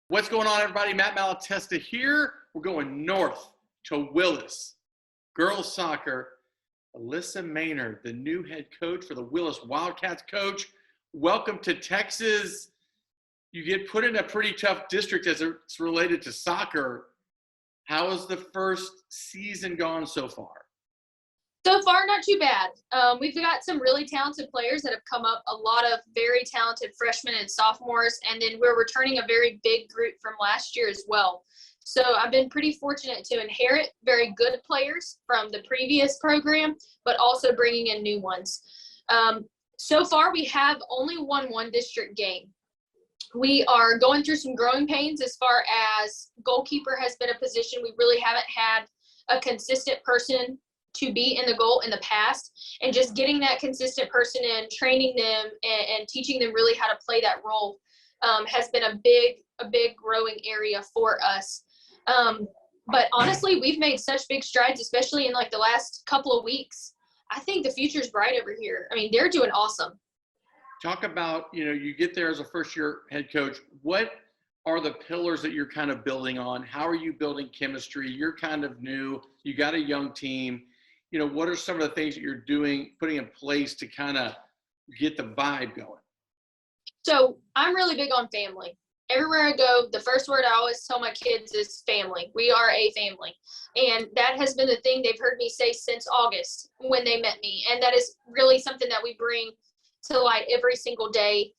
What's going on, everybody? Matt Malatesta here. We're going north to Willis. Girls soccer, Alyssa Maynard, the new head coach for the Willis Wildcats. Coach, welcome to Texas. You get put in a pretty tough district as it's related to soccer. How has the first season gone so far? So far, not too bad. We've got some really talented players that have come up, a lot of very talented freshmen and sophomores, and then we're returning a very big group from last year as well. So I've been pretty fortunate to inherit very good players from the previous program, but also bringing in new ones. So far, we have only won one district game. We are going through some growing pains as far as goalkeeper has been a position we really haven't had a consistent person to be in the goal in the past, and just getting that consistent person in, training them and teaching them really how to play that role has been a big growing area for us. But honestly, we've made such big strides, especially in like the last couple of weeks. I think the future's bright over here. I mean, they're doing awesome. Talk about, you get there as a first-year head coach. What are the pillars that you're kind of building on? How are you building chemistry? You're kind of new. You got a young team. What are some of the things that you're doing, putting in place to kind of get the vibe going? So I'm really big on family. Everywhere I go, the first word I always tell my kids is family. We are a family. And that has been the thing they've heard me say since August when they met me. And that is really something that we bring to light every single day,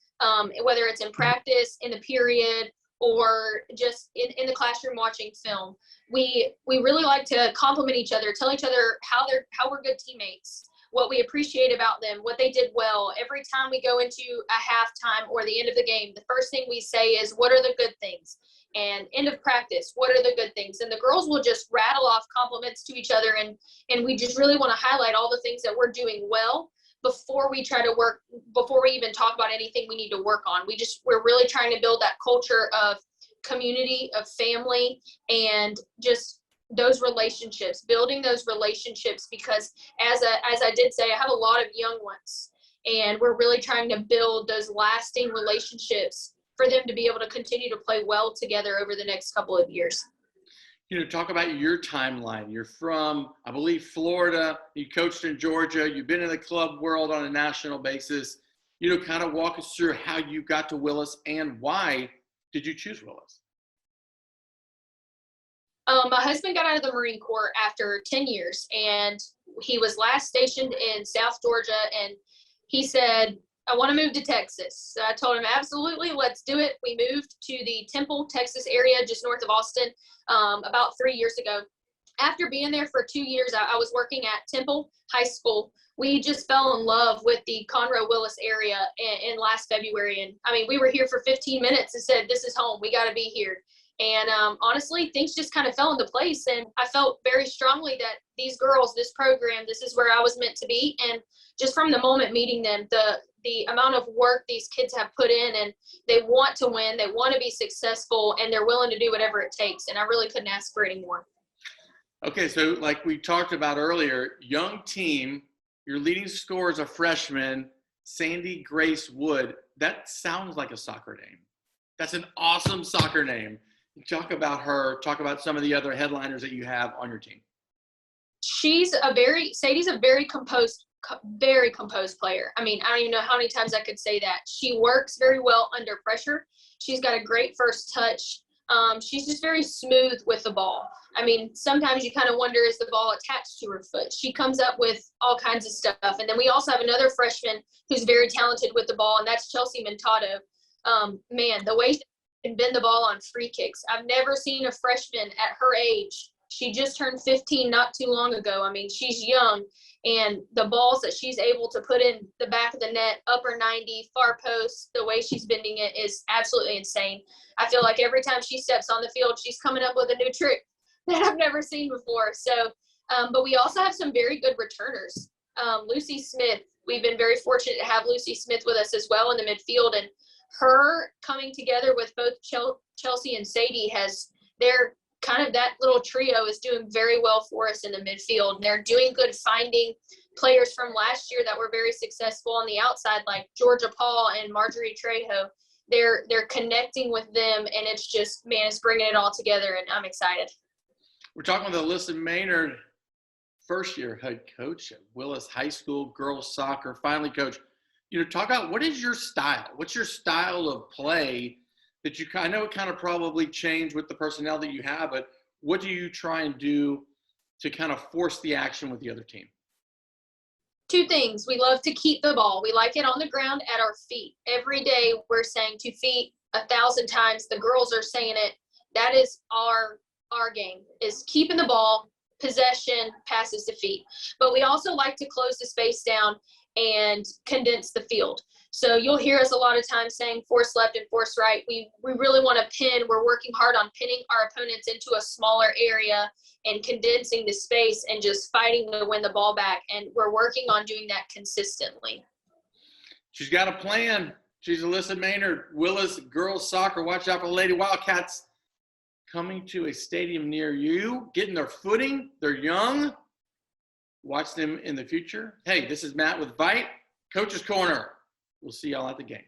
whether it's in practice, in the period, or just in the classroom watching film. We really like to compliment each other, tell each other how we're good teammates, what we appreciate about them, what they did well. Every time we go into a halftime or the end of the game, the first thing we say is, what are the good things? And end of practice, what are the good things? And the girls will just rattle off compliments to each other, and we just really want to highlight all the things that we're doing well before we even talk about anything we need to work on. We're really trying to build that culture of community, of family, and just those relationships, building those relationships, because as I did say, I have a lot of young ones, and we're really trying to build those lasting relationships for them to be able to continue to play well together over the next couple of years. Talk about your timeline. You're from, I believe, Florida. You coached in Georgia. You've been in the club world on a national basis. Kind of walk us through how you got to Willis and why did you choose Willis? My husband got out of the Marine Corps after 10 years, and he was last stationed in South Georgia, and he said, I want to move to Texas. So I told him, absolutely, let's do it. We moved to the Temple, Texas area, just north of Austin, about 3 years ago. After being there for 2 years, I was working at Temple High School. We just fell in love with the Conroe-Willis area in last February. And I mean, we were here for 15 minutes and said, this is home. We got to be here. And honestly, things just kind of fell into place. And I felt very strongly that these girls, this program, this is where I was meant to be. And just from the moment meeting them, the amount of work these kids have put in, and they want to win, they want to be successful, and they're willing to do whatever it takes. And I really couldn't ask for any more. Okay, so like we talked about earlier, young team, your leading scorer is a freshman, Sandy Grace Wood. That sounds like a soccer name. That's an awesome soccer name. Talk about her. Talk about some of the other headliners that you have on your team. Sadie's a very composed player. I mean, I don't even know how many times I could say that. She works very well under pressure. She's got a great first touch. She's just very smooth with the ball. I mean, sometimes you kind of wonder, is the ball attached to her foot? She comes up with all kinds of stuff. And then we also have another freshman who's very talented with the ball, and that's Chelsea Mentado. Man, the way she can bend the ball on free kicks. I've never seen a freshman at her age. She just turned 15 not too long ago. I mean, she's young, and the balls that she's able to put in the back of the net, upper 90, far post, the way she's bending it is absolutely insane. I feel like every time she steps on the field, she's coming up with a new trick that I've never seen before. So, but we also have some very good returners. Lucy Smith, we've been very fortunate to have Lucy Smith with us as well in the midfield, and her coming together with both Chelsea and Sadie they're kind of, that little trio is doing very well for us in the midfield. And they're doing good finding players from last year that were very successful on the outside, like Georgia Paul and Marjorie Trejo. They're connecting with them, and it's just, man, it's bringing it all together, and I'm excited. We're talking with Alyssa Maynard, first-year head coach at Willis High School girls soccer. Finally, coach, talk about what is your style? What's your style of play that I know it kind of probably changed with the personnel that you have, but what do you try and do to kind of force the action with the other team? Two things. We love to keep the ball. We like it on the ground at our feet. Every day we're saying 2 feet 1,000 times. The girls are saying it. That is our game, is keeping the ball, possession, passes to feet. But we also like to close the space down and condense the field. So you'll hear us a lot of times saying force left and force right. We really want to pin. We're working hard on pinning our opponents into a smaller area and condensing the space and just fighting to win the ball back. And we're working on doing that consistently. She's got a plan. She's Alyssa Maynard, Willis girls soccer. Watch out for the Lady Wildcats coming to a stadium near you, getting their footing. They're young. Watch them in the future. Hey, this is Matt with VYPE, Coach's Corner. We'll see y'all at the game.